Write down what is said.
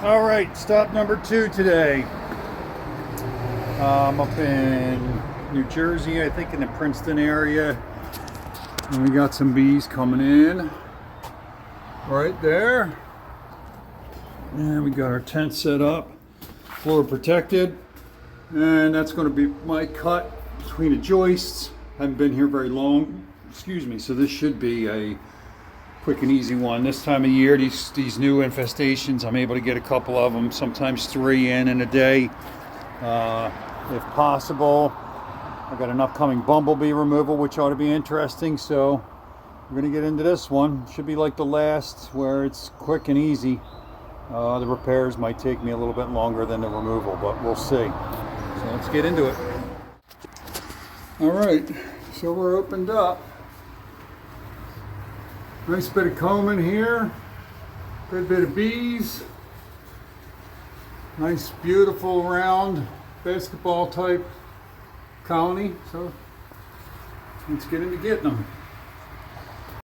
All right, stop number 2 today. I'm up in New Jersey, I think in the Princeton area. And we got some bees coming in right there. And we got our tent set up, floor protected. And that's going to be my cut between the joists. Haven't been here very long, excuse me, so this should be a quick and easy one. This time of year, these new infestations, I'm able to get a couple of them, sometimes 3 in a day, if possible. I got an upcoming bumblebee removal, which ought to be interesting, so we're going to get into this one. Should be like the last, where it's quick and easy. The repairs might take me a little bit longer than the removal, but we'll see. So let's get into it. All right, so we're opened up. Nice bit of combing here. Good bit of bees. Nice, beautiful, round basketball type colony. So let's get into getting them.